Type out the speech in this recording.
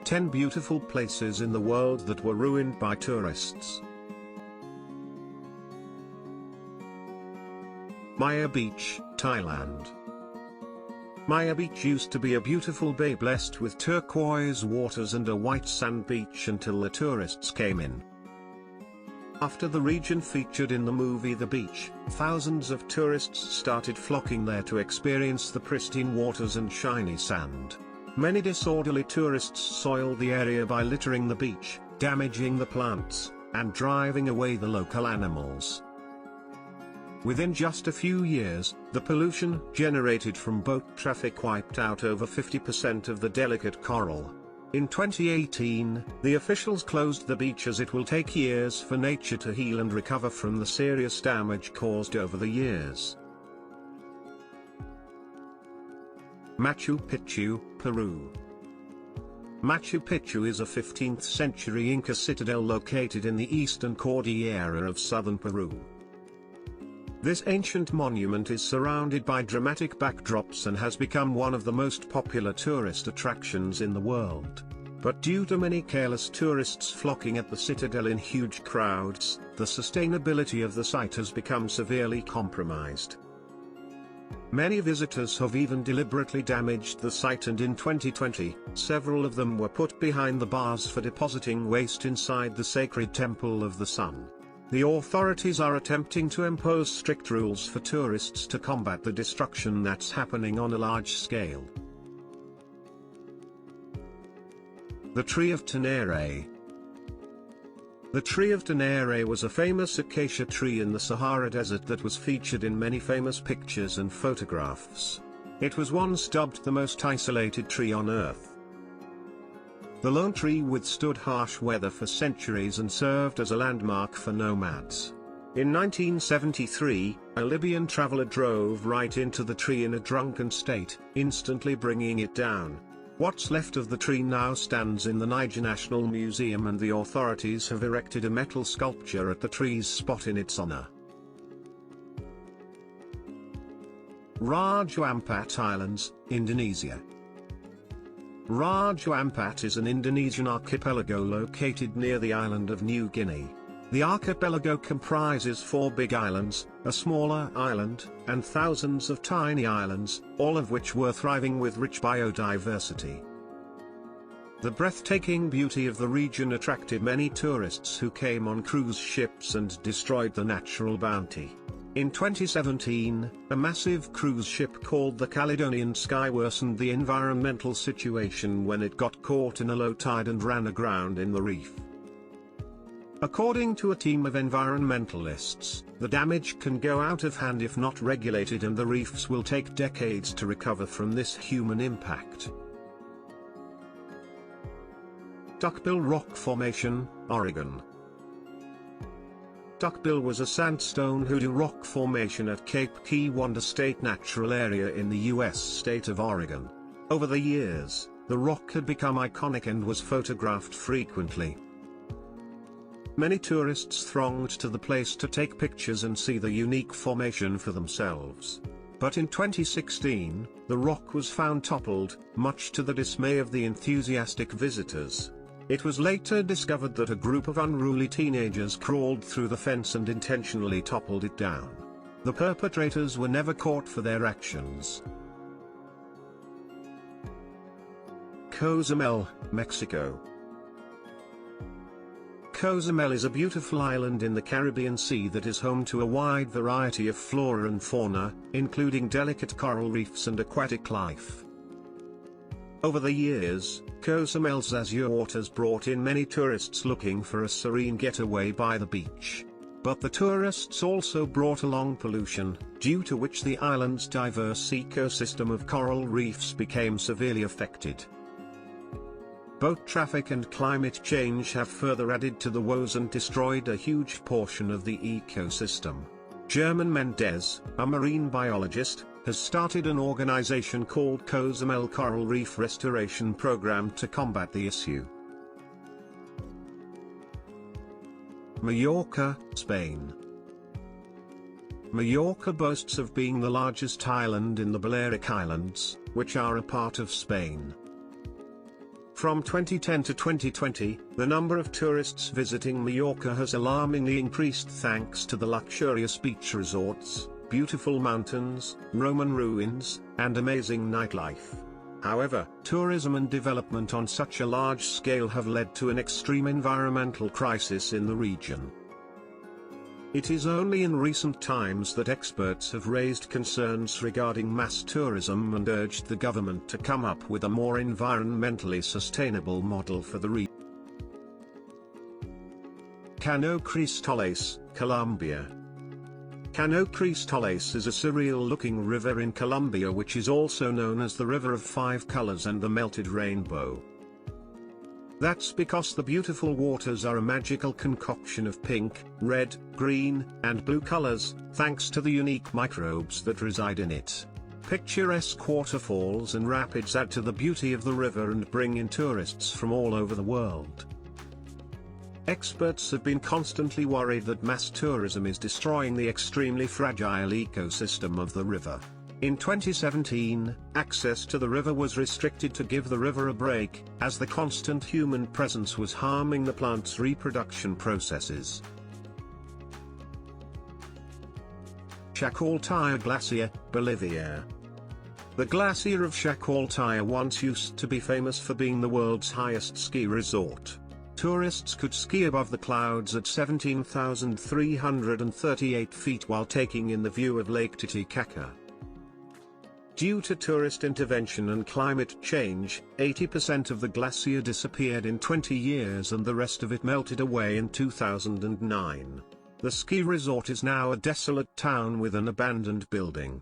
10 beautiful places in the world that were ruined by tourists. Maya Beach, Thailand. Maya Beach used to be a beautiful bay blessed with turquoise waters and a white sand beach until the tourists came in. After the region featured in the movie The Beach, thousands of tourists started flocking there to experience the pristine waters and shiny sand. Many disorderly tourists soiled the area by littering the beach, damaging the plants, and driving away the local animals. Within just a few years, the pollution generated from boat traffic wiped out over 50% of the delicate coral. In 2018, the officials closed the beach as it will take years for nature to heal and recover from the serious damage caused over the years. Machu Picchu, Peru. Machu Picchu is a 15th century Inca citadel located in the eastern Cordillera of southern Peru. This ancient monument is surrounded by dramatic backdrops and has become one of the most popular tourist attractions in the world. But due to many careless tourists flocking at the citadel in huge crowds, the sustainability of the site has become severely compromised. Many visitors have even deliberately damaged the site, and in 2020, several of them were put behind the bars for depositing waste inside the sacred Temple of the Sun. The authorities are attempting to impose strict rules for tourists to combat the destruction that's happening on a large scale. The Tree of Tenere. The Tree of Tenere was a famous acacia tree in the Sahara Desert that was featured in many famous pictures and photographs. It was once dubbed the most isolated tree on Earth. The lone tree withstood harsh weather for centuries and served as a landmark for nomads. In 1973, a Libyan traveler drove right into the tree in a drunken state, instantly bringing it down. What's left of the tree now stands in the Niger National Museum, and the authorities have erected a metal sculpture at the tree's spot in its honor. Raja Ampat Islands, Indonesia. Raja Ampat is an Indonesian archipelago located near the island of New Guinea. The archipelago comprises 4 big islands, a smaller island, and thousands of tiny islands, all of which were thriving with rich biodiversity. The breathtaking beauty of the region attracted many tourists who came on cruise ships and destroyed the natural bounty. In 2017, a massive cruise ship called the Caledonian Sky worsened the environmental situation when it got caught in a low tide and ran aground in the reef. According to a team of environmentalists, the damage can go out of hand if not regulated, and the reefs will take decades to recover from this human impact. Duckbill Rock Formation, Oregon. Duckbill was a sandstone hoodoo rock formation at Cape Key Wonder State Natural Area in the U.S. state of Oregon. Over the years, the rock had become iconic and was photographed frequently. Many tourists thronged to the place to take pictures and see the unique formation for themselves. But in 2016, the rock was found toppled, much to the dismay of the enthusiastic visitors. It was later discovered that a group of unruly teenagers crawled through the fence and intentionally toppled it down. The perpetrators were never caught for their actions. Cozumel, Mexico. Cozumel is a beautiful island in the Caribbean Sea that is home to a wide variety of flora and fauna, including delicate coral reefs and aquatic life. Over the years, Cozumel's azure waters brought in many tourists looking for a serene getaway by the beach. But the tourists also brought along pollution, due to which the island's diverse ecosystem of coral reefs became severely affected. Boat traffic and climate change have further added to the woes and destroyed a huge portion of the ecosystem. German Mendez, a marine biologist, has started an organization called Cozumel Coral Reef Restoration Program to combat the issue. Mallorca, Spain. Mallorca boasts of being the largest island in the Balearic Islands, which are a part of Spain. From 2010 to 2020, the number of tourists visiting Mallorca has alarmingly increased thanks to the luxurious beach resorts, beautiful mountains, Roman ruins, and amazing nightlife. However, tourism and development on such a large scale have led to an extreme environmental crisis in the region. It is only in recent times that experts have raised concerns regarding mass tourism and urged the government to come up with a more environmentally sustainable model for the region. Cano Cristales, Colombia. Cano Cristales is a surreal-looking river in Colombia which is also known as the River of Five Colors and the Melted Rainbow. That's because the beautiful waters are a magical concoction of pink, red, green, and blue colors, thanks to the unique microbes that reside in it. Picturesque waterfalls and rapids add to the beauty of the river and bring in tourists from all over the world. Experts have been constantly worried that mass tourism is destroying the extremely fragile ecosystem of the river. In 2017, access to the river was restricted to give the river a break, as the constant human presence was harming the plant's reproduction processes. Chacoltaya Glacier, Bolivia. The glacier of Chacoltaya once used to be famous for being the world's highest ski resort. Tourists could ski above the clouds at 17,338 feet while taking in the view of Lake Titicaca. Due to tourist intervention and climate change, 80% of the glacier disappeared in 20 years and the rest of it melted away in 2009. The ski resort is now a desolate town with an abandoned building.